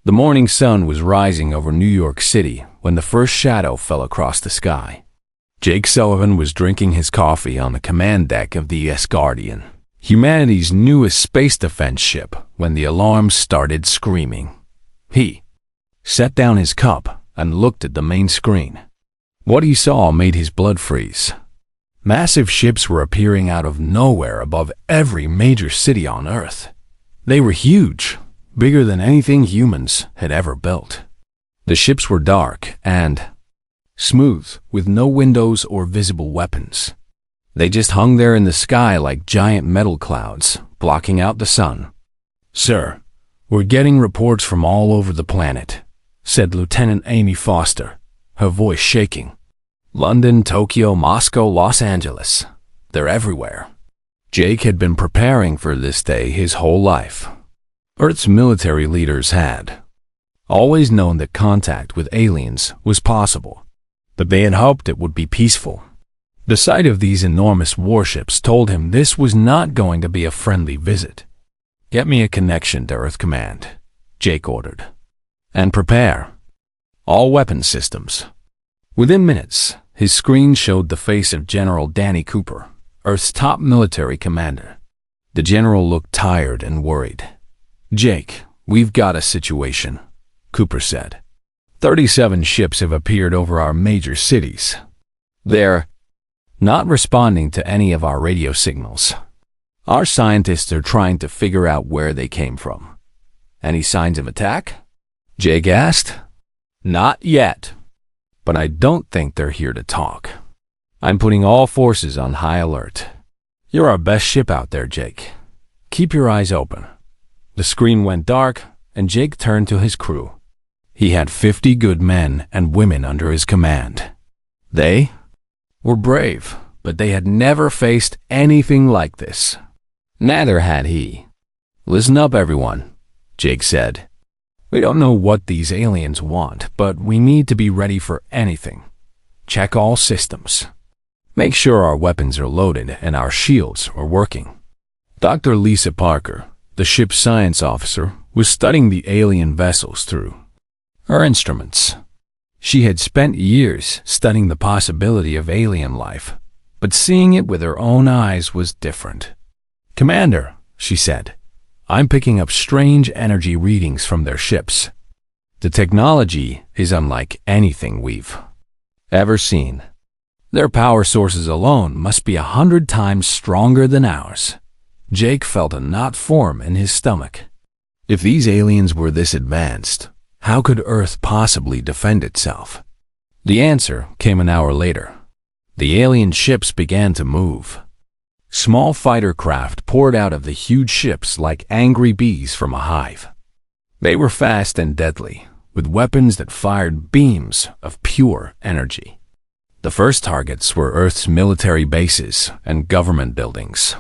The morning sun was rising over New York City when the first shadow fell across the sky. Jake Sullivan was drinking his coffee on the command deck of the Guardian, humanity's newest space defense ship, when the alarms started screaming. He set down his cup and looked at the main screen. What he saw made his blood freeze. Massive ships were appearing out of nowhere above every major city on Earth. They were huge, bigger than anything humans had ever built. The ships were dark and smooth, with no windows or visible weapons. They just hung there in the sky like giant metal clouds, blocking out the sun. "Sir, we're getting reports from all over the planet," said Lieutenant Amy Foster, her voice shaking. "London, Tokyo, Moscow, Los Angeles. They're everywhere." Jake had been preparing for this day his whole life. Earth's military leaders had always known that contact with aliens was possible, but they had hoped it would be peaceful. The sight of these enormous warships told him this was not going to be a friendly visit. "Get me a connection to Earth Command," Jake ordered. "And prepare all weapon systems." Within minutes, his screen showed the face of General Danny Cooper, Earth's top military commander. The general looked tired and worried. "Jake, we've got a situation," Cooper said. 37 ships have appeared over our major cities. They're not responding to any of our radio signals. Our scientists are trying to figure out where they came from. "Any signs of attack?" Jake asked. "Not yet, but I don't think they're here to talk. I'm putting all forces on high alert. You're our best ship out there, Jake. Keep your eyes open." The screen went dark, and Jake turned to his crew. He had 50 good men and women under his command. They were brave, but they had never faced anything like this. Neither had he. "Listen up, everyone," Jake said. "We don't know what these aliens want, but we need to be ready for anything. Check all systems. Make sure our weapons are loaded and our shields are working." Dr. Lisa Parker, the ship's science officer, was studying the alien vessels through her instruments. She had spent years studying the possibility of alien life, but seeing it with her own eyes was different. "Commander," she said, "I'm picking up strange energy readings from their ships. The technology is unlike anything we've ever seen. Their power sources alone must be 100 times stronger than ours." Jake felt a knot form in his stomach. If these aliens were this advanced, how could Earth possibly defend itself? The answer came an hour later. The alien ships began to move. Small fighter craft poured out of the huge ships like angry bees from a hive. They were fast and deadly, with weapons that fired beams of pure energy. The first targets were Earth's military bases and government buildings.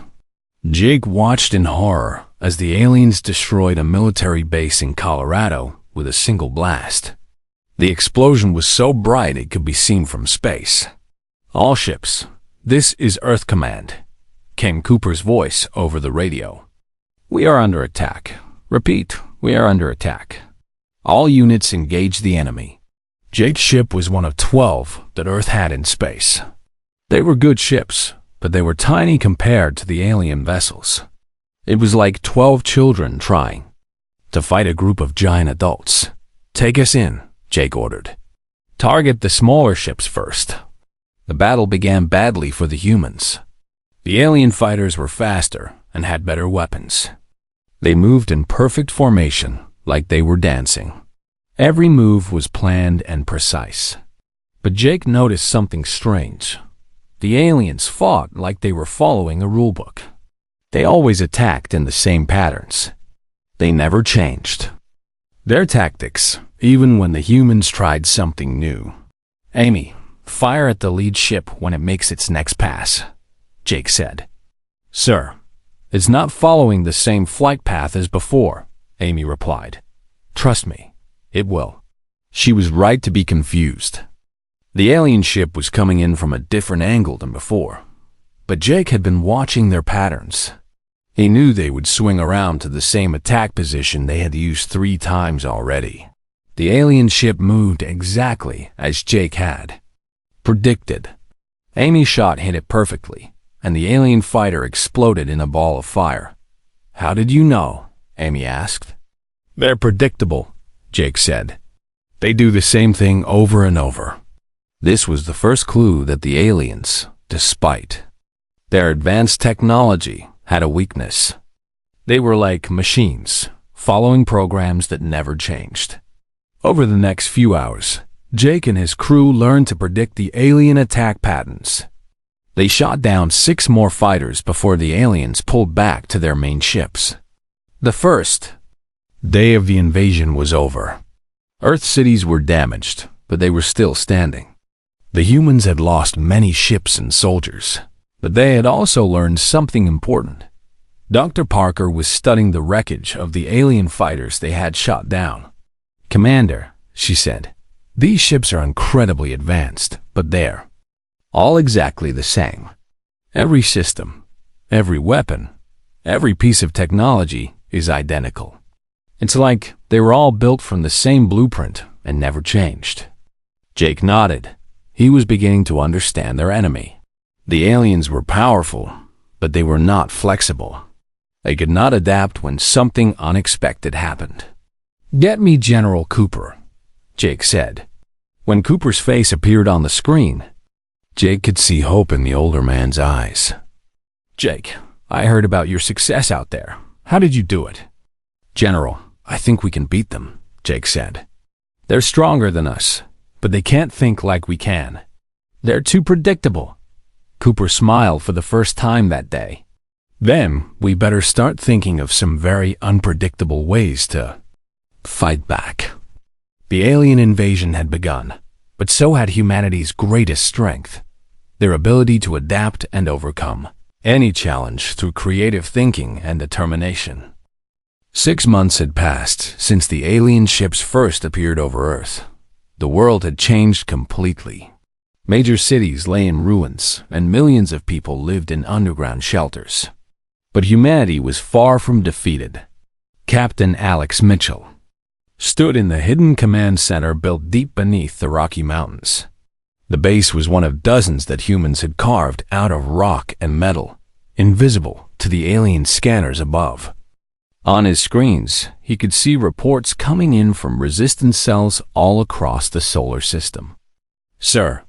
Jake watched in horror as the aliens destroyed a military base in Colorado with a single blast. The explosion was so bright it could be seen from space. "All ships, this is Earth Command," came Cooper's voice over the radio. "We are under attack. Repeat, we are under attack. All units engage the enemy." Jake's ship was one of 12 that Earth had in space. They were good ships, but they were tiny compared to the alien vessels. It was like 12 children trying to fight a group of giant adults. "Take us in," Jake ordered. "Target the smaller ships first." The battle began badly for the humans. The alien fighters were faster and had better weapons. They moved in perfect formation, like they were dancing. Every move was planned and precise. But Jake noticed something strange. The aliens fought like they were following a rulebook. They always attacked in the same patterns. They never changed their tactics, even when the humans tried something new. "Amy, fire at the lead ship when it makes its next pass," Jake said. "Sir, it's not following the same flight path as before," Amy replied. "Trust me, it will." She was right to be confused. The alien ship was coming in from a different angle than before, but Jake had been watching their patterns. He knew they would swing around to the same attack position they had used 3 times already. The alien ship moved exactly as Jake had predicted. Amy's shot hit it perfectly, and the alien fighter exploded in a ball of fire. "How did you know?" Amy asked. "They're predictable," Jake said. "They do the same thing over and over." This was the first clue that the aliens, despite their advanced technology, had a weakness. They were like machines, following programs that never changed. Over the next few hours, Jake and his crew learned to predict the alien attack patterns. They shot down 6 more fighters before the aliens pulled back to their main ships. The first day of the invasion was over. Earth cities were damaged, but they were still standing. The humans had lost many ships and soldiers, but they had also learned something important. Dr. Parker was studying the wreckage of the alien fighters they had shot down. "Commander," she said, "these ships are incredibly advanced, but they're all exactly the same. Every system, every weapon, every piece of technology is identical. It's like they were all built from the same blueprint and never changed." Jake nodded. He was beginning to understand their enemy. The aliens were powerful, but they were not flexible. They could not adapt when something unexpected happened. "Get me General Cooper," Jake said. When Cooper's face appeared on the screen, Jake could see hope in the older man's eyes. "Jake, I heard about your success out there. How did you do it?" "General, I think we can beat them," Jake said. "They're stronger than us, but they can't think like we can. They're too predictable." Cooper smiled for the first time that day. "Then we better start thinking of some very unpredictable ways to fight back." The alien invasion had begun, but so had humanity's greatest strength, their ability to adapt and overcome any challenge through creative thinking and determination. 6 months had passed since the alien ships first appeared over Earth. The world had changed completely. Major cities lay in ruins, and millions of people lived in underground shelters. But humanity was far from defeated. Captain Alex Mitchell stood in the hidden command center built deep beneath the Rocky Mountains. The base was one of dozens that humans had carved out of rock and metal, invisible to the alien scanners above. On his screens, he could see reports coming in from resistance cells all across the solar system. "Sir,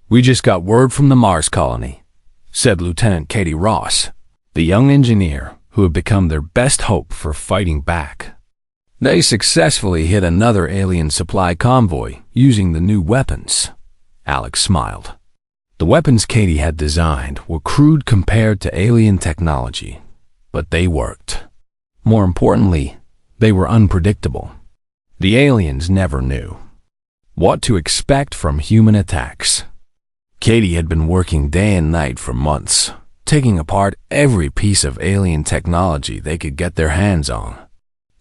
we just got word from the Mars colony," said Lieutenant Katie Ross, the young engineer who had become their best hope for fighting back. "They successfully hit another alien supply convoy using the new weapons." Alex smiled. The weapons Katie had designed were crude compared to alien technology, but they worked. More importantly, they were unpredictable. The aliens never knew what to expect from human attacks. Katie had been working day and night for months, taking apart every piece of alien technology they could get their hands on.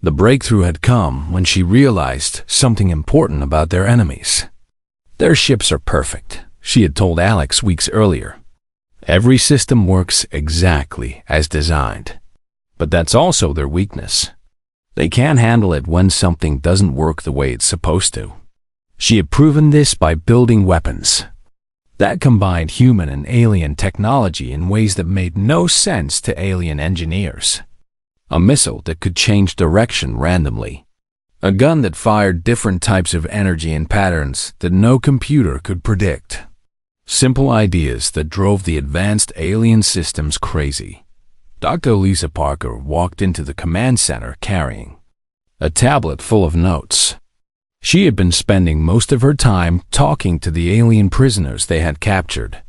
The breakthrough had come when she realized something important about their enemies. "Their ships are perfect," she had told Alex weeks earlier. "Every system works exactly as designed. But that's also their weakness. They can't handle it when something doesn't work the way it's supposed to." She had proven this by building weapons that combined human and alien technology in ways that made no sense to alien engineers. A missile that could change direction randomly. A gun that fired different types of energy and patterns that no computer could predict. Simple ideas that drove the advanced alien systems crazy. Dr. Lisa Parker walked into the command center carrying a tablet full of notes. She had been spending most of her time talking to the alien prisoners they had captured.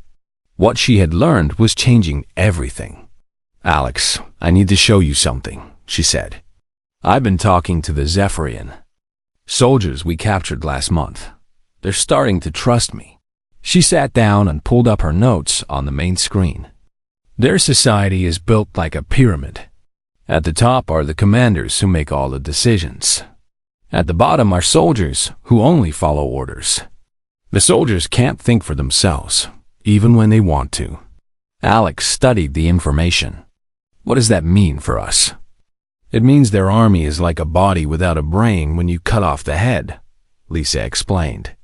What she had learned was changing everything. "Alex, I need to show you something," she said. "I've been talking to the Zephyrian soldiers we captured last month. They're starting to trust me." She sat down and pulled up her notes on the main screen. "Their society is built like a pyramid. At the top are the commanders who make all the decisions. At the bottom are soldiers who only follow orders. The soldiers can't think for themselves, even when they want to." Alex studied the information. What does that mean for us? It means their army is like a body without a brain when you cut off the head, Lisa explained.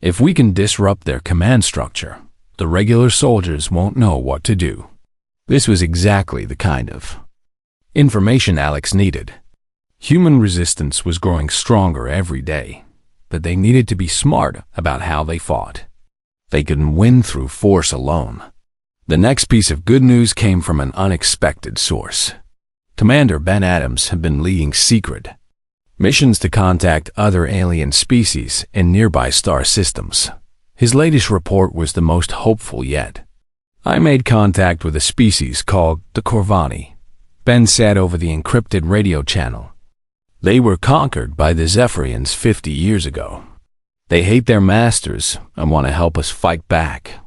If we can disrupt their command structure, the regular soldiers won't know what to do. This was exactly the kind of information Alex needed. Human resistance was growing stronger every day, but they needed to be smart about how they fought. They couldn't win through force alone. The next piece of good news came from an unexpected source. Commander Ben Adams had been leading secret missions to contact other alien species in nearby star systems. His latest report was the most hopeful yet. I made contact with a species called the Corvani, Ben said over the encrypted radio channel. They were conquered by the Zephyrians 50 years ago. They hate their masters and want to help us fight back.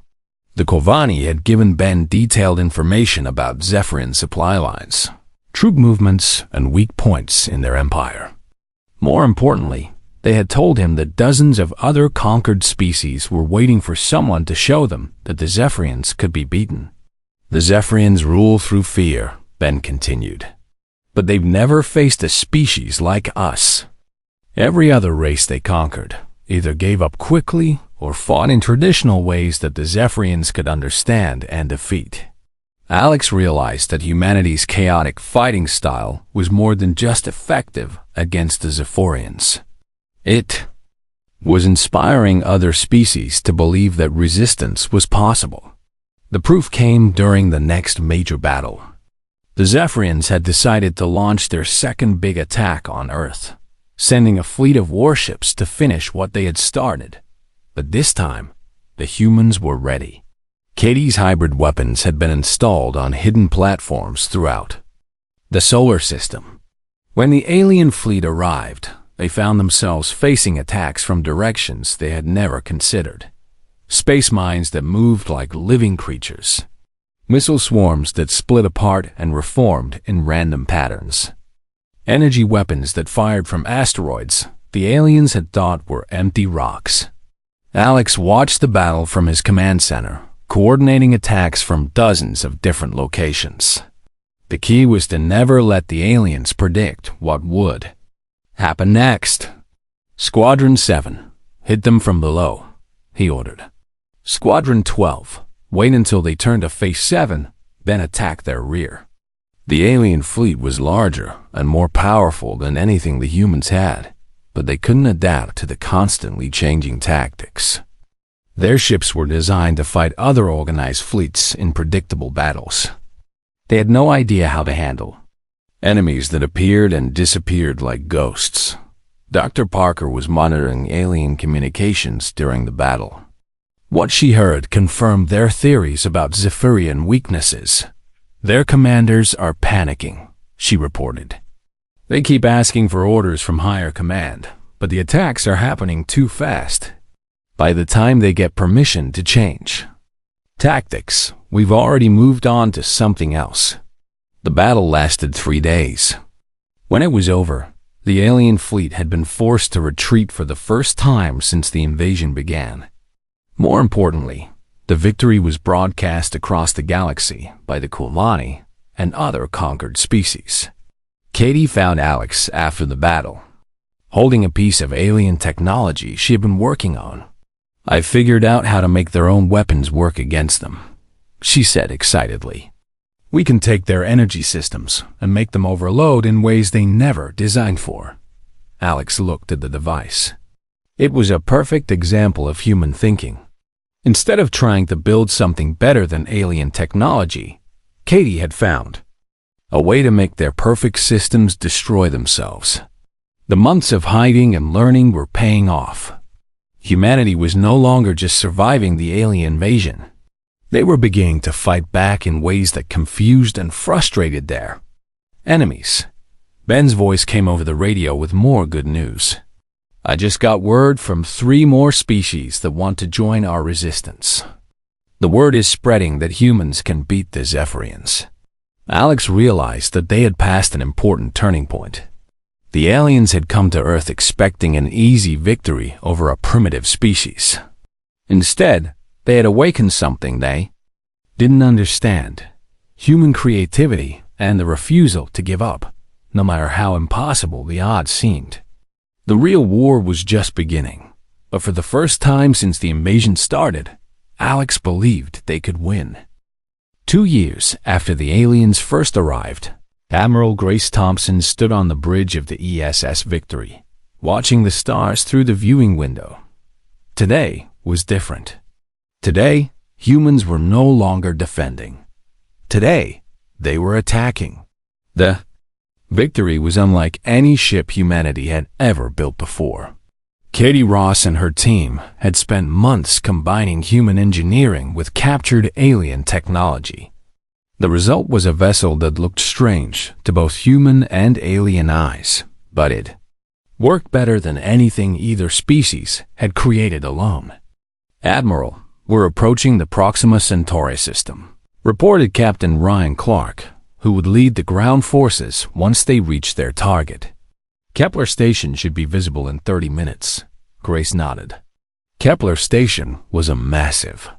The Corvani had given Ben detailed information about Zephyrian supply lines, troop movements, and weak points in their empire. More importantly, they had told him that dozens of other conquered species were waiting for someone to show them that the Zephyrians could be beaten. The Zephyrians rule through fear, Ben continued. But they've never faced a species like us. Every other race they conquered either gave up quickly or fought in traditional ways that the Zephyrians could understand and defeat. Alex realized that humanity's chaotic fighting style was more than just effective against the Zephyrians. It was inspiring other species to believe that resistance was possible. The proof came during the next major battle. The Zephyrians had decided to launch their second big attack on Earth, sending a fleet of warships to finish what they had started. But this time, the humans were ready. Katie's hybrid weapons had been installed on hidden platforms throughout the solar system. When the alien fleet arrived, they found themselves facing attacks from directions they had never considered. Space mines that moved like living creatures. Missile swarms that split apart and reformed in random patterns. Energy weapons that fired from asteroids the aliens had thought were empty rocks. Alex watched the battle from his command center, coordinating attacks from dozens of different locations. The key was to never let the aliens predict what would happen next. Squadron 7, hit them from below, he ordered. Squadron 12, wait until they turn to face 7, then attack their rear. The alien fleet was larger and more powerful than anything the humans had, but they couldn't adapt to the constantly changing tactics. Their ships were designed to fight other organized fleets in predictable battles. They had no idea how to handle enemies that appeared and disappeared like ghosts. Dr. Parker was monitoring alien communications during the battle. What she heard confirmed their theories about Zephyrian weaknesses. Their commanders are panicking, she reported. They keep asking for orders from higher command, but the attacks are happening too fast. By the time they get permission to change tactics, we've already moved on to something else. The battle lasted 3 days. When it was over, the alien fleet had been forced to retreat for the first time since the invasion began. More importantly, the victory was broadcast across the galaxy by the Kulani and other conquered species. Katie found Alex after the battle, holding a piece of alien technology she had been working on. I figured out how to make their own weapons work against them, she said excitedly. We can take their energy systems and make them overload in ways they never designed for. Alex looked at the device. It was a perfect example of human thinking. Instead of trying to build something better than alien technology, Katie had found a way to make their perfect systems destroy themselves. The months of hiding and learning were paying off. Humanity was no longer just surviving the alien invasion. They were beginning to fight back in ways that confused and frustrated their enemies. Ben's voice came over the radio with more good news. I just got word from 3 more species that want to join our resistance. The word is spreading that humans can beat the Zephyrians. Alex realized that they had passed an important turning point. The aliens had come to Earth expecting an easy victory over a primitive species. Instead, they had awakened something they didn't understand: human creativity and the refusal to give up, no matter how impossible the odds seemed. The real war was just beginning, but for the first time since the invasion started, Alex believed they could win. 2 years after the aliens first arrived, Admiral Grace Thompson stood on the bridge of the ESS Victory, watching the stars through the viewing window. Today was different. Today, humans were no longer defending. Today, they were attacking. The Victory was unlike any ship humanity had ever built before. Katie Ross and her team had spent months combining human engineering with captured alien technology. The result was a vessel that looked strange to both human and alien eyes, but it worked better than anything either species had created alone. "Admiral, we're approaching the Proxima Centauri system," reported Captain Ryan Clark, who would lead the ground forces once they reached their target. "Kepler Station should be visible in 30 minutes, Grace nodded. Kepler Station was a massive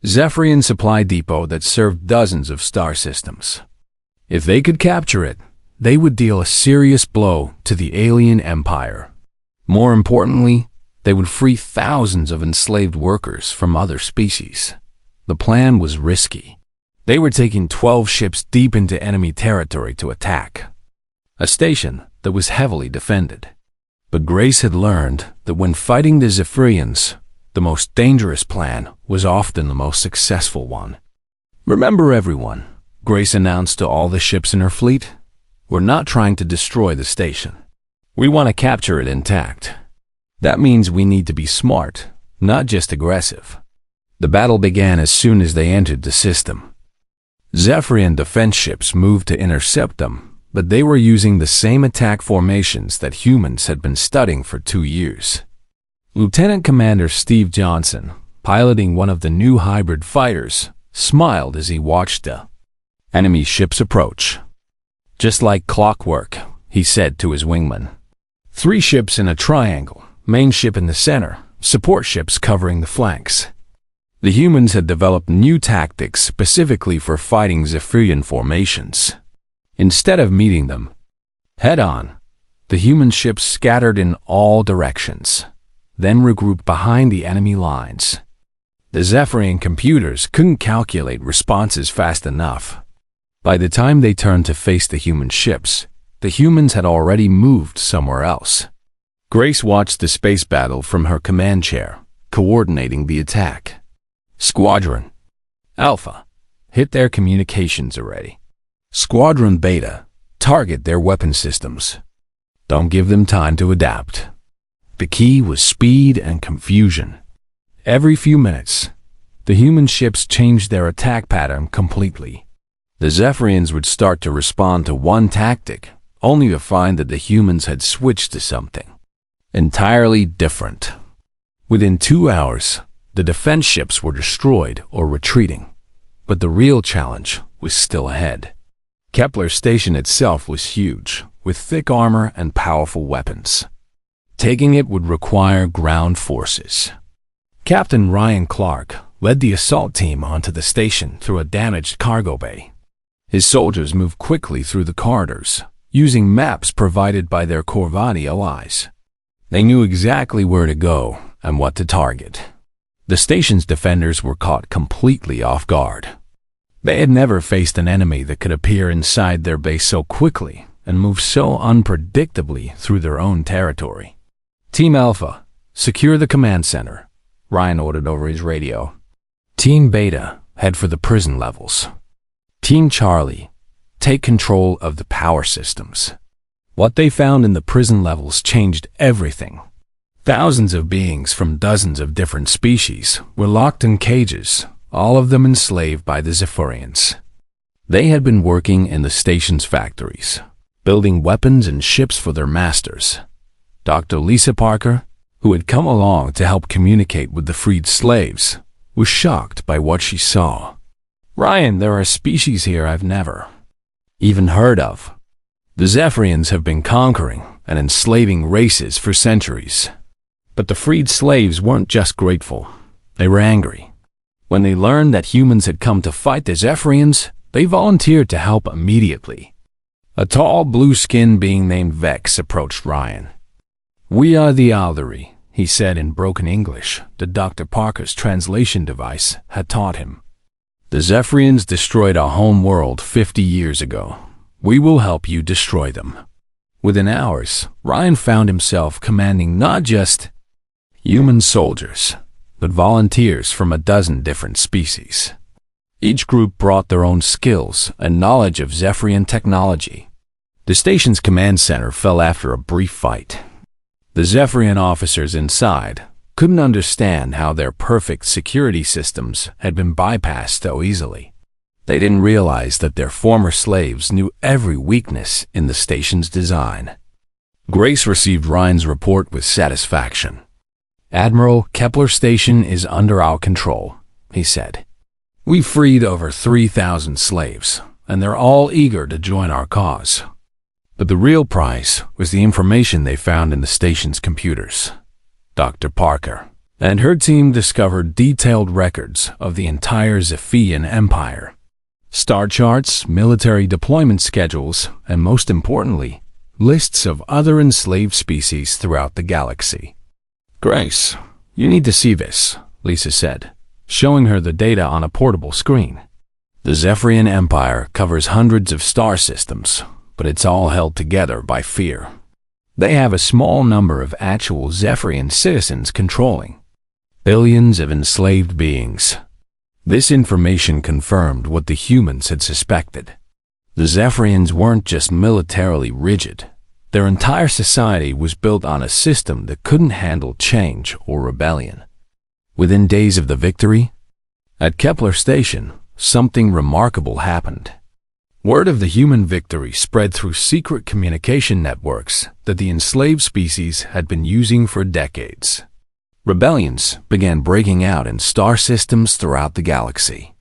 Zephyrian supply depot that served dozens of star systems. If they could capture it, they would deal a serious blow to the alien empire. More importantly, they would free thousands of enslaved workers from other species. The plan was risky. They were taking 12 ships deep into enemy territory to attack a station that was heavily defended. But Grace had learned that when fighting the Zephyrians, the most dangerous plan was often the most successful one. "Remember everyone," Grace announced to all the ships in her fleet. "We're not trying to destroy the station. We want to capture it intact. That means we need to be smart, not just aggressive." The battle began as soon as they entered the system. Zephyrian defense ships moved to intercept them, but they were using the same attack formations that humans had been studying for 2 years. Lieutenant Commander Steve Johnson, piloting one of the new hybrid fighters, smiled as he watched the enemy ships approach. "Just like clockwork," he said to his wingman. 3 ships in a triangle, main ship in the center, support ships covering the flanks. The humans had developed new tactics specifically for fighting Zephyrian formations. Instead of meeting them head-on, the human ships scattered in all directions, then regrouped behind the enemy lines. The Zephyrian computers couldn't calculate responses fast enough. By the time they turned to face the human ships, the humans had already moved somewhere else. Grace watched the space battle from her command chair, coordinating the attack. "Squadron Alpha, hit their communications array. Squadron Beta, target their weapon systems. Don't give them time to adapt." The key was speed and confusion. Every few minutes, the human ships changed their attack pattern completely. The Zephyrians would start to respond to one tactic, only to find that the humans had switched to something entirely different. Within 2 hours, the defense ships were destroyed or retreating, but the real challenge was still ahead. Kepler Station itself was huge, with thick armor and powerful weapons. Taking it would require ground forces. Captain Ryan Clark led the assault team onto the station through a damaged cargo bay. His soldiers moved quickly through the corridors, using maps provided by their Corvani allies. They knew exactly where to go and what to target. The station's defenders were caught completely off guard. They had never faced an enemy that could appear inside their base so quickly and move so unpredictably through their own territory. "Team Alpha, secure the command center," Ryan ordered over his radio. "Team Beta, head for the prison levels. Team Charlie, take control of the power systems." What they found in the prison levels changed everything. Thousands of beings from dozens of different species were locked in cages, all of them enslaved by the Zephyrians. They had been working in the station's factories, building weapons and ships for their masters. Dr. Lisa Parker, who had come along to help communicate with the freed slaves, was shocked by what she saw. "Ryan, there are species here I've never even heard of. The Zephyrians have been conquering and enslaving races for centuries." But the freed slaves weren't just grateful. They were angry. When they learned that humans had come to fight the Zephyrians, They volunteered to help immediately. A tall, blue-skinned being named Vex approached Ryan. "We are the Alderi," he said in broken English that Dr. Parker's translation device had taught him. "The Zephyrians destroyed our home world 50 years ago. We will help you destroy them." Within hours, Ryan found himself commanding not just human soldiers, but volunteers from a dozen different species. Each group brought their own skills and knowledge of Zephyrian technology. The station's command center fell after a brief fight. The Zephyrian officers inside couldn't understand how their perfect security systems had been bypassed so easily. They didn't realize that their former slaves knew every weakness in the station's design. Grace received Ryan's report with satisfaction. "Admiral, Kepler Station is under our control," he said. "We freed over 3,000 slaves, and they're all eager to join our cause." But the real prize was the information they found in the station's computers. Dr. Parker and her team discovered detailed records of the entire Zephyrian Empire. Star charts, military deployment schedules, and most importantly, lists of other enslaved species throughout the galaxy. "Grace, you need to see this," Lisa said, showing her the data on a portable screen. "The Zephyrian Empire covers hundreds of star systems, but it's all held together by fear. They have a small number of actual Zephyrian citizens controlling billions of enslaved beings." This information confirmed what the humans had suspected. The Zephyrians weren't just militarily rigid. Their entire society was built on a system that couldn't handle change or rebellion. Within days of the victory, at Kepler Station, something remarkable happened. Word of the human victory spread through secret communication networks that the enslaved species had been using for decades. Rebellions began breaking out in star systems throughout the galaxy.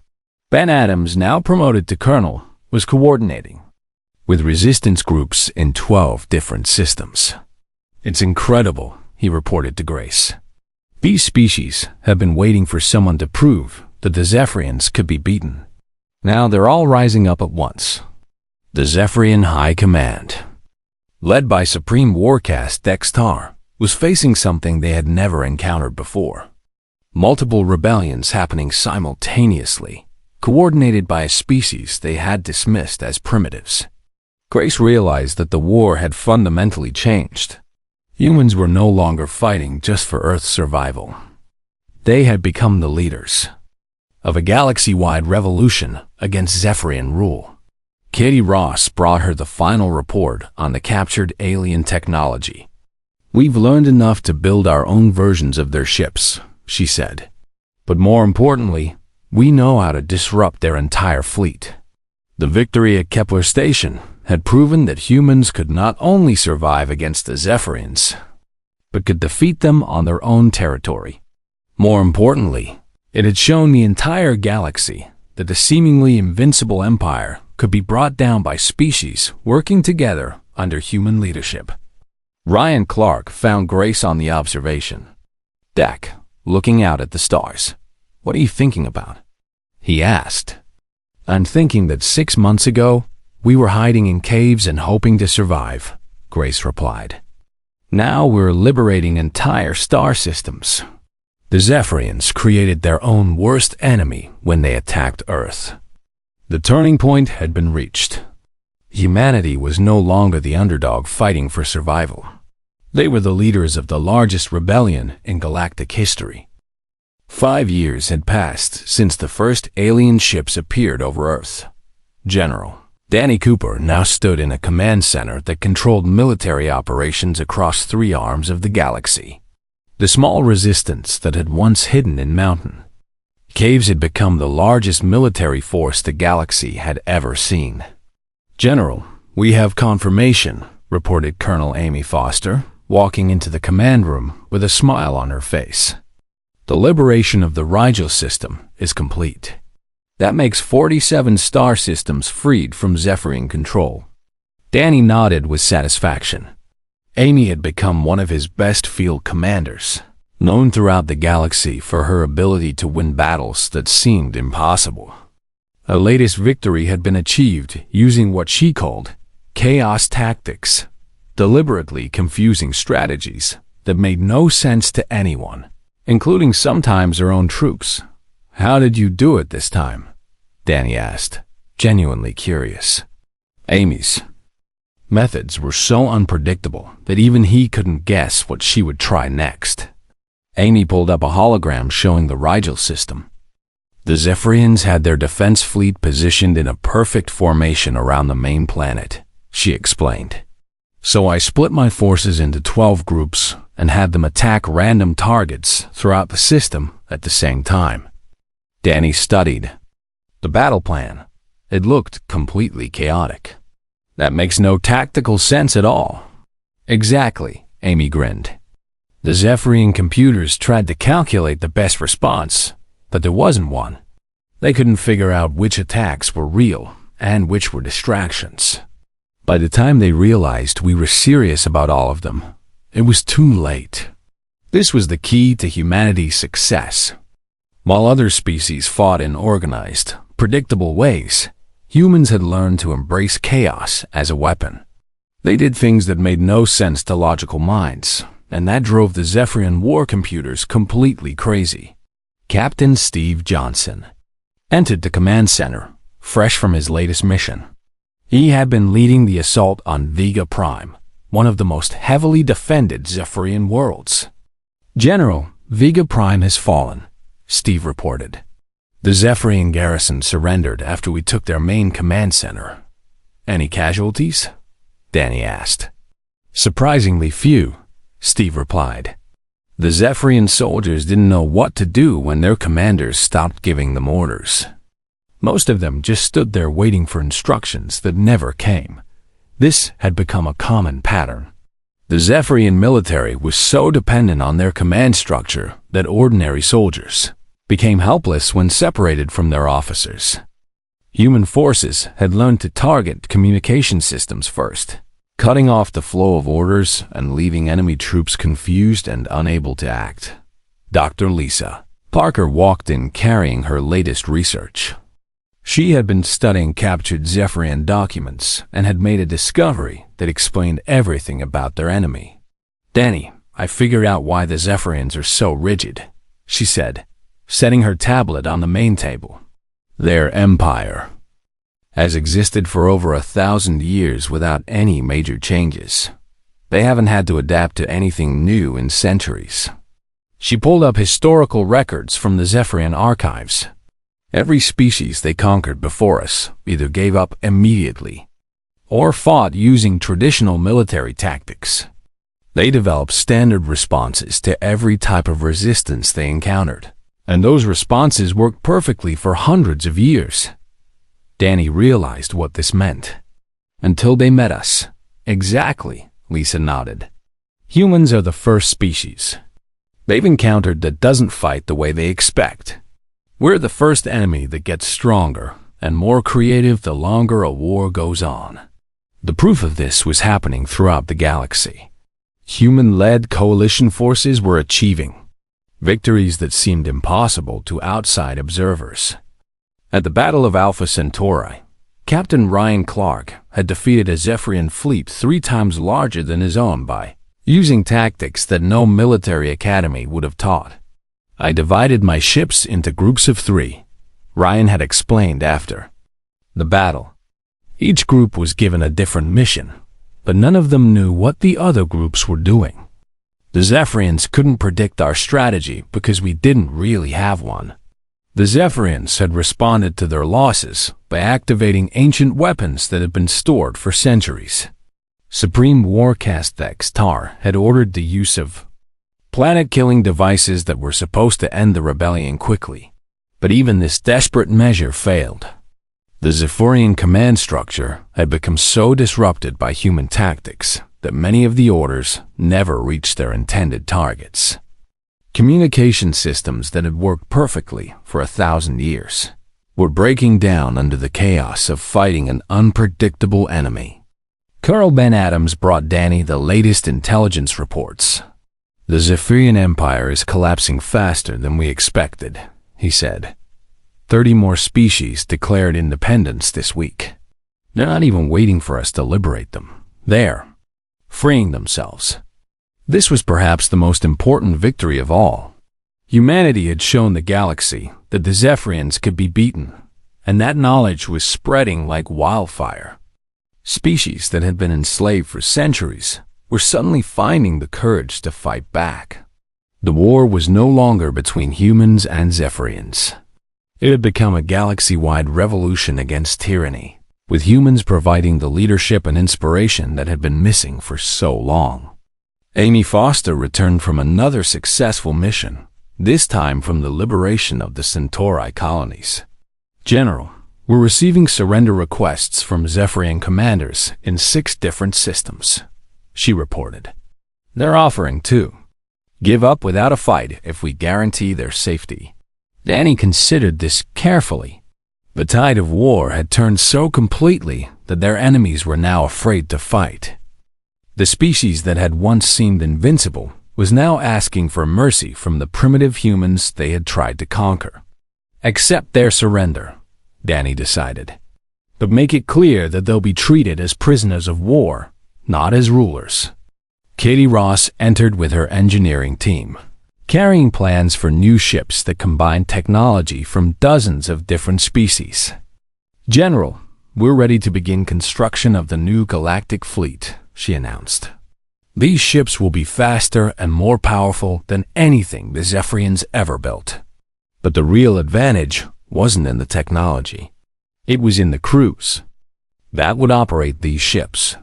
Ben Adams, now promoted to colonel, was coordinating with resistance groups in 12 different systems. "It's incredible," he reported to Grace. "These species have been waiting for someone to prove that the Zephyrians could be beaten. Now they're all rising up at once." The Zephyrian High Command, led by Supreme Warcast Dextar, was facing something they had never encountered before. Multiple rebellions happening simultaneously, coordinated by a species they had dismissed as primitives. Grace realized that the war had fundamentally changed. Humans were no longer fighting just for Earth's survival. They had become the leaders of a galaxy-wide revolution against Zephyrian rule. Katie Ross brought her the final report on the captured alien technology. "We've learned enough to build our own versions of their ships," she said. "But more importantly, we know how to disrupt their entire fleet." The victory at Kepler Station had proven that humans could not only survive against the Zephyrians, but could defeat them on their own territory. More importantly, it had shown the entire galaxy that the seemingly invincible empire could be brought down by species working together under human leadership. Ryan Clark found Grace on the observation deck, looking out at the stars. "What are you thinking about?" he asked. "I'm thinking that 6 months ago, we were hiding in caves and hoping to survive," Grace replied. "Now we're liberating entire star systems. The Zephyrians created their own worst enemy when they attacked Earth. The turning point had been reached. Humanity was no longer the underdog fighting for survival. They were the leaders of the largest rebellion in galactic history. 5 years had passed since the first alien ships appeared over Earth. General Danny Cooper now stood in a command center that controlled military operations across 3 arms of the galaxy. The small resistance that had once hidden in mountain caves had become the largest military force the galaxy had ever seen. "General, we have confirmation," reported Colonel Amy Foster, walking into the command room with a smile on her face. "The liberation of the Rigel system is complete. That makes 47 star systems freed from Zephyrian control." Danny nodded with satisfaction. Amy had become one of his best field commanders, known throughout the galaxy for her ability to win battles that seemed impossible. A latest victory had been achieved using what she called chaos tactics, deliberately confusing strategies that made no sense to anyone, including sometimes her own troops. "How did you do it this time?" Danny asked, genuinely curious. Amy's methods were so unpredictable that even he couldn't guess what she would try next. Amy pulled up a hologram showing the Rigel system. The Zephyrians had their defense fleet positioned in a perfect formation around the main planet, she explained. So I split my forces into 12 groups and had them attack random targets throughout the system at the same time. Danny studied the battle plan. It looked completely chaotic. "That makes no tactical sense at all." "Exactly," Amy grinned. "The Zephyrian computers tried to calculate the best response, but there wasn't one. They couldn't figure out which attacks were real and which were distractions. By the time they realized we were serious about all of them, it was too late." This was the key to humanity's success. While other species fought in organized, predictable ways, humans had learned to embrace chaos as a weapon. They did things that made no sense to logical minds, and that drove the Zephyrian war computers completely crazy. Captain Steve Johnson entered the command center, fresh from his latest mission. He had been leading the assault on Vega Prime, one of the most heavily defended Zephyrian worlds. "General, Vega Prime has fallen," Steve reported. "The Zephyrian garrison surrendered after we took their main command center." "Any casualties?" Danny asked. "Surprisingly few," Steve replied. "The Zephyrian soldiers didn't know what to do when their commanders stopped giving them orders. Most of them just stood there waiting for instructions that never came. This had become a common pattern. The Zephyrian military was so dependent on their command structure that ordinary soldiers became helpless when separated from their officers. Human forces had learned to target communication systems first, cutting off the flow of orders and leaving enemy troops confused and unable to act. Dr. Lisa Parker walked in carrying her latest research. She had been studying captured Zephyrian documents and had made a discovery that explained everything about their enemy. "Danny, I figured out why the Zephyrians are so rigid," she said, setting her tablet on the main table. "Their empire has existed for over 1,000 years without any major changes. They haven't had to adapt to anything new in centuries." She pulled up historical records from the Zephyrian archives. Every species they conquered before us either gave up immediately or fought using traditional military tactics. They developed standard responses to every type of resistance they encountered, and those responses worked perfectly for hundreds of years. Danny realized what this meant. "Until they met us." "Exactly," Lisa nodded. "Humans are the first species they've encountered that doesn't fight the way they expect. We're the first enemy that gets stronger and more creative the longer a war goes on." The proof of this was happening throughout the galaxy. Human-led coalition forces were achieving victories that seemed impossible to outside observers. At the Battle of Alpha Centauri, Captain Ryan Clark had defeated a Zephyrian fleet 3 times larger than his own by using tactics that no military academy would have taught. "I divided my ships into groups of 3, Ryan had explained after the battle. Each group was given a different mission, but none of them knew what the other groups were doing. The Zephyrians couldn't predict our strategy because we didn't really have one. The Zephyrians had responded to their losses by activating ancient weapons that had been stored for centuries. Supreme Warcastex Tar had ordered the use of planet-killing devices that were supposed to end the rebellion quickly. But even this desperate measure failed. The Zephyrian command structure had become so disrupted by human tactics that many of the orders never reached their intended targets. Communication systems that had worked perfectly for 1,000 years were breaking down under the chaos of fighting an unpredictable enemy. Colonel Ben Adams brought Danny the latest intelligence reports. "The Zephyrian Empire is collapsing faster than we expected," he said. 30 more species declared independence this week. They're not even waiting for us to liberate them. They're freeing themselves. This was perhaps the most important victory of all. Humanity had shown the galaxy that the Zephyrians could be beaten, and that knowledge was spreading like wildfire. Species that had been enslaved for centuries were suddenly finding the courage to fight back. The war was no longer between humans and Zephyrians. It had become a galaxy-wide revolution against tyranny, with humans providing the leadership and inspiration that had been missing for so long. Amy Foster returned from another successful mission, this time from the liberation of the Centauri colonies. "General, we're receiving surrender requests from Zephyrian commanders in 6 different systems," she reported. "They're offering to give up without a fight if we guarantee their safety." Danny considered this carefully. The tide of war had turned so completely that their enemies were now afraid to fight. The species that had once seemed invincible was now asking for mercy from the primitive humans they had tried to conquer. Accept their surrender, Danny decided, but make it clear that they'll be treated as prisoners of war, not as rulers. Katie Ross entered with her engineering team, carrying plans for new ships that combine technology from dozens of different species. "General, we're ready to begin construction of the new galactic fleet," she announced. "These ships will be faster and more powerful than anything the Zephyrians ever built." But the real advantage wasn't in the technology. It was in the crews that would operate these ships.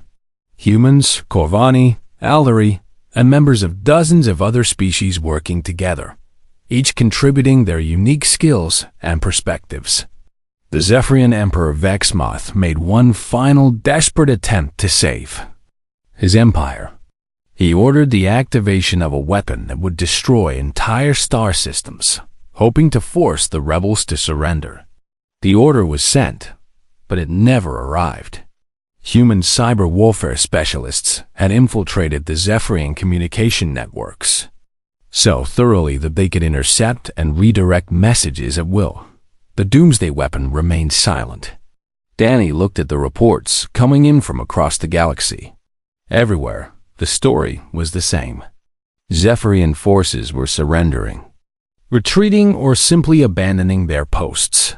Humans, Corvani, Aldari, and members of dozens of other species working together, each contributing their unique skills and perspectives. The Zephyrian Emperor Vexmoth made one final desperate attempt to save his empire. He ordered the activation of a weapon that would destroy entire star systems, hoping to force the rebels to surrender. The order was sent, but it never arrived. Human cyber warfare specialists had infiltrated the Zephyrian communication networks so thoroughly that they could intercept and redirect messages at will. The doomsday weapon remained silent. Danny looked at the reports coming in from across the galaxy. Everywhere, the story was the same. Zephyrian forces were surrendering, retreating, or simply abandoning their posts.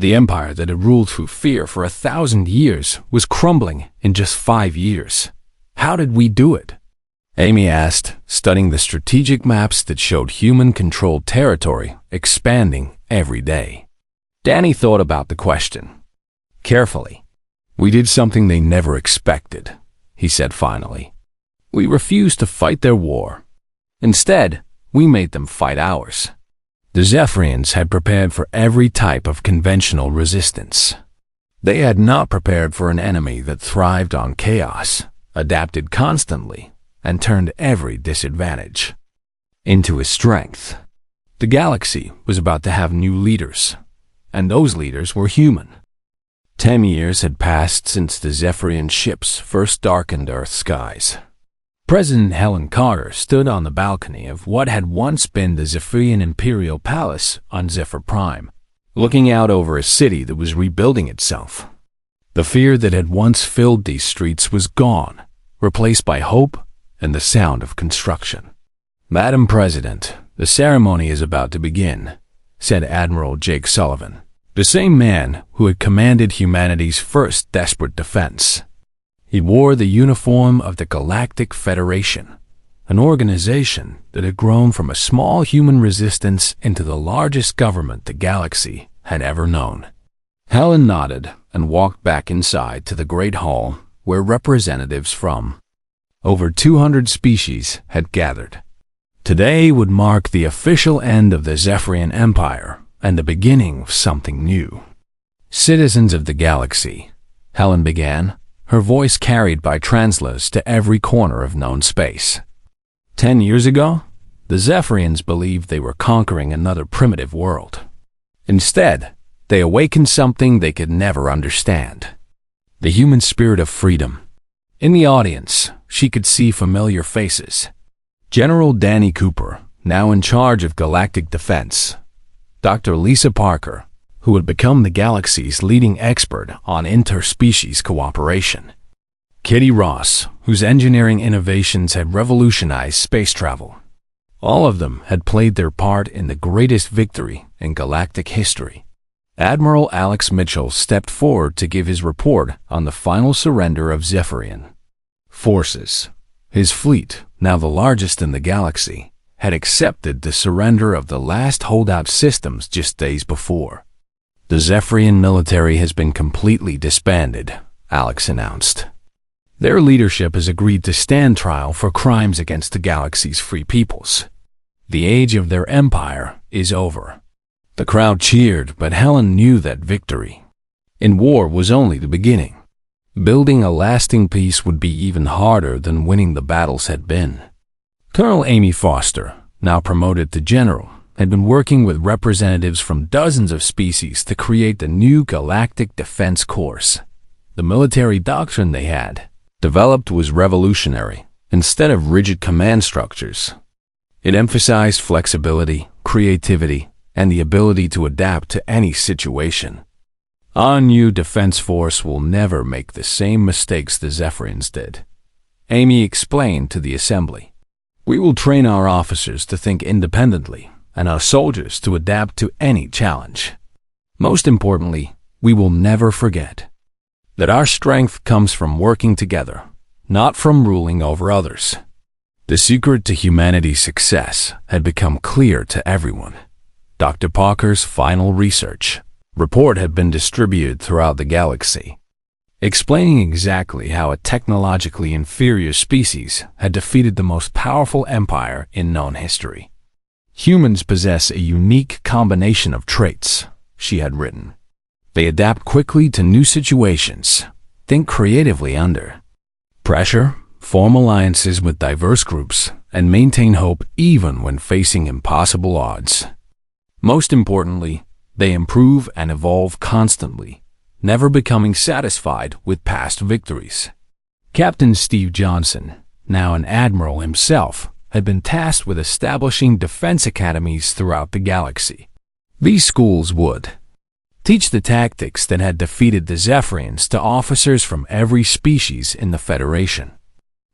The empire that had ruled through fear for 1,000 years was crumbling in just 5 years. How did we do it? Amy asked, studying the strategic maps that showed human-controlled territory expanding every day. Danny thought about the question carefully. "We did something they never expected," he said finally. "We refused to fight their war. Instead, we made them fight ours." The Zephyrians had prepared for every type of conventional resistance. They had not prepared for an enemy that thrived on chaos, adapted constantly, and turned every disadvantage into a strength. The galaxy was about to have new leaders, and those leaders were human. 10 years had passed since the Zephyrian ships first darkened Earth's skies. President Helen Carter stood on the balcony of what had once been the Zephyrian Imperial Palace on Zephyr Prime, looking out over a city that was rebuilding itself. The fear that had once filled these streets was gone, replaced by hope and the sound of construction. "Madam President, the ceremony is about to begin," said Admiral Jake Sullivan, the same man who had commanded humanity's first desperate defense. He wore the uniform of the Galactic Federation, an organization that had grown from a small human resistance into the largest government the galaxy had ever known. Helen nodded and walked back inside to the Great Hall where representatives from over 200 species had gathered. Today would mark the official end of the Zephyrian Empire and the beginning of something new. "Citizens of the galaxy," Helen began, her voice carried by translators to every corner of known space. 10 years ago, the Zephyrians believed they were conquering another primitive world. Instead, they awakened something they could never understand: the human spirit of freedom. In the audience, she could see familiar faces. General Danny Cooper, now in charge of galactic defense; Dr. Lisa Parker, who would become the galaxy's leading expert on interspecies cooperation. Kitty Ross, whose engineering innovations had revolutionized space travel. All of them had played their part in the greatest victory in galactic history. Admiral Alex Mitchell stepped forward to give his report on the final surrender of Zephyrian forces. His fleet, now the largest in the galaxy, had accepted the surrender of the last holdout systems just days before. The Zephyrian military has been completely disbanded, Alex announced. Their leadership has agreed to stand trial for crimes against the galaxy's free peoples. The age of their empire is over. The crowd cheered, but Helen knew that victory in war was only the beginning. Building a lasting peace would be even harder than winning the battles had been. Colonel Amy Foster, now promoted to general, had been working with representatives from dozens of species to create the new Galactic Defense Course. The military doctrine they had developed was revolutionary. Instead of rigid command structures, it emphasized flexibility, creativity, and the ability to adapt to any situation. Our new defense force will never make the same mistakes the Zephyrians did, Amy explained to the assembly. We will train our officers to think independently and our soldiers to adapt to any challenge. Most importantly, we will never forget that our strength comes from working together, not from ruling over others. The secret to humanity's success had become clear to everyone. Dr. Parker's final research report had been distributed throughout the galaxy, explaining exactly how a technologically inferior species had defeated the most powerful empire in known history. Humans possess a unique combination of traits, she had written. They adapt quickly to new situations, think creatively under pressure, form alliances with diverse groups, and maintain hope even when facing impossible odds. Most importantly, they improve and evolve constantly, never becoming satisfied with past victories. Captain Steve Johnson, now an admiral himself, had been tasked with establishing defense academies throughout the galaxy. These schools would teach the tactics that had defeated the Zephyrians to officers from every species in the Federation.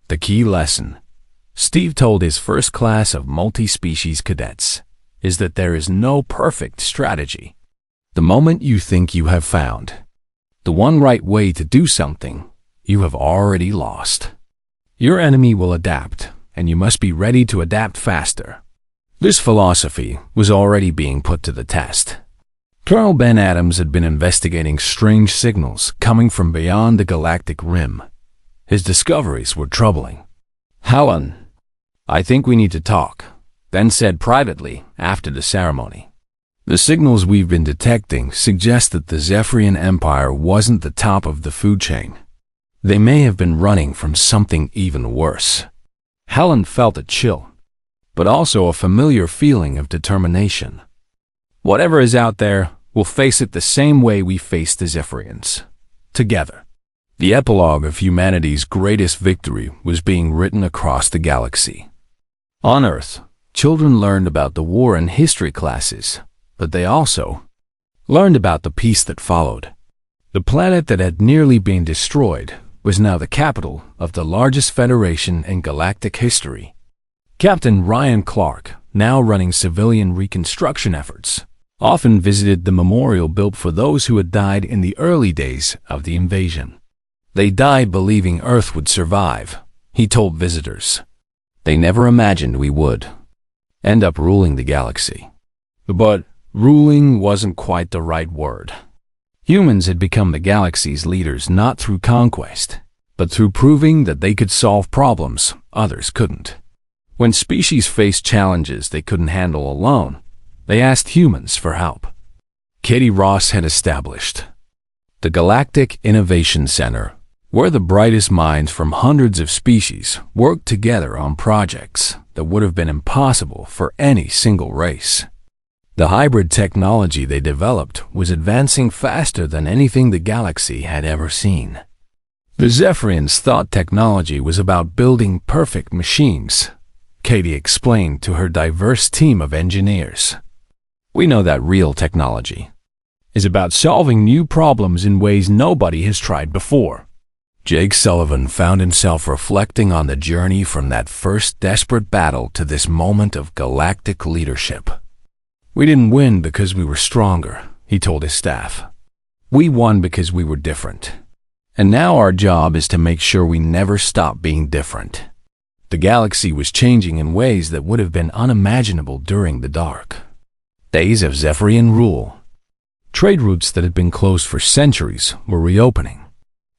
The key lesson, Steve told his first class of multi-species cadets, is that there is no perfect strategy. The moment you think you have found the one right way to do something, you have already lost. Your enemy will adapt, and you must be ready to adapt faster. This philosophy was already being put to the test. Colonel Ben Adams had been investigating strange signals coming from beyond the galactic rim. His discoveries were troubling. Helen, I think we need to talk, then said privately after the ceremony. The signals we've been detecting suggest that the Zephyrian Empire wasn't the top of the food chain. They may have been running from something even worse. Helen felt a chill, but also a familiar feeling of determination. Whatever is out there, we'll face it the same way we faced the Zephyrians, together. The epilogue of humanity's greatest victory was being written across the galaxy. On Earth, children learned about the war in history classes, but they also learned about the peace that followed. The planet that had nearly been destroyed was now the capital of the largest federation in galactic history. Captain Ryan Clark, now running civilian reconstruction efforts, often visited the memorial built for those who had died in the early days of the invasion. They died believing Earth would survive, he told visitors. They never imagined we would end up ruling the galaxy. But ruling wasn't quite the right word. Humans had become the galaxy's leaders not through conquest, but through proving that they could solve problems others couldn't. When species faced challenges they couldn't handle alone, they asked humans for help. Katie Ross had established the Galactic Innovation Center, where the brightest minds from hundreds of species worked together on projects that would have been impossible for any single race. The hybrid technology they developed was advancing faster than anything the galaxy had ever seen. The Zephyrians thought technology was about building perfect machines, Katie explained to her diverse team of engineers. We know that real technology is about solving new problems in ways nobody has tried before. Jake Sullivan found himself reflecting on the journey from that first desperate battle to this moment of galactic leadership. "We didn't win because we were stronger," he told his staff. "We won because we were different. And now our job is to make sure we never stop being different." The galaxy was changing in ways that would have been unimaginable during the dark days of Zephyrian rule. Trade routes that had been closed for centuries were reopening.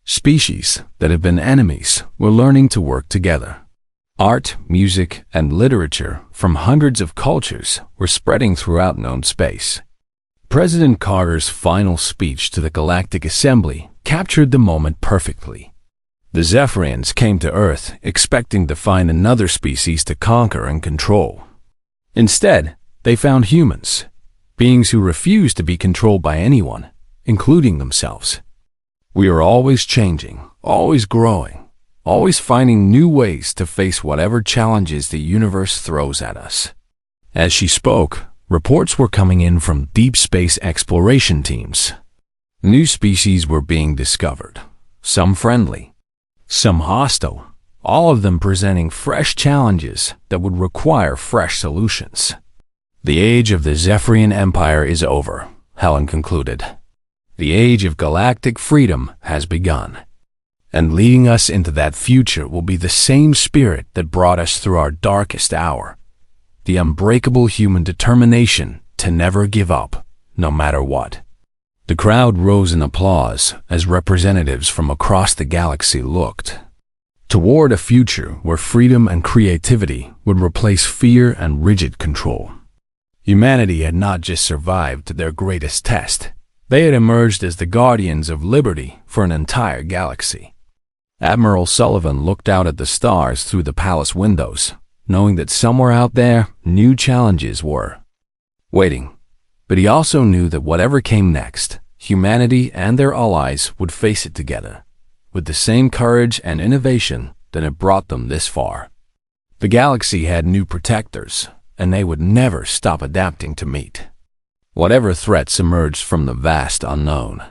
Species that had been enemies were learning to work together. Art, music, and literature from hundreds of cultures were spreading throughout known space. President Carter's final speech to the Galactic Assembly captured the moment perfectly. The Zephyrians came to Earth expecting to find another species to conquer and control. Instead, they found humans, beings who refused to be controlled by anyone, including themselves. "We are always changing, always growing, always finding new ways to face whatever challenges the universe throws at us." As she spoke, reports were coming in from deep space exploration teams. New species were being discovered, some friendly, some hostile, all of them presenting fresh challenges that would require fresh solutions. "The age of the Zephyrian Empire is over," Helen concluded. "The age of galactic freedom has begun. And leading us into that future will be the same spirit that brought us through our darkest hour. The unbreakable human determination to never give up, no matter what." The crowd rose in applause as representatives from across the galaxy looked toward a future where freedom and creativity would replace fear and rigid control. Humanity had not just survived their greatest test. They had emerged as the guardians of liberty for an entire galaxy. Admiral Sullivan looked out at the stars through the palace windows, knowing that somewhere out there, new challenges were waiting. But he also knew that whatever came next, humanity and their allies would face it together, with the same courage and innovation that had brought them this far. The galaxy had new protectors, and they would never stop adapting to meet whatever threats emerged from the vast unknown.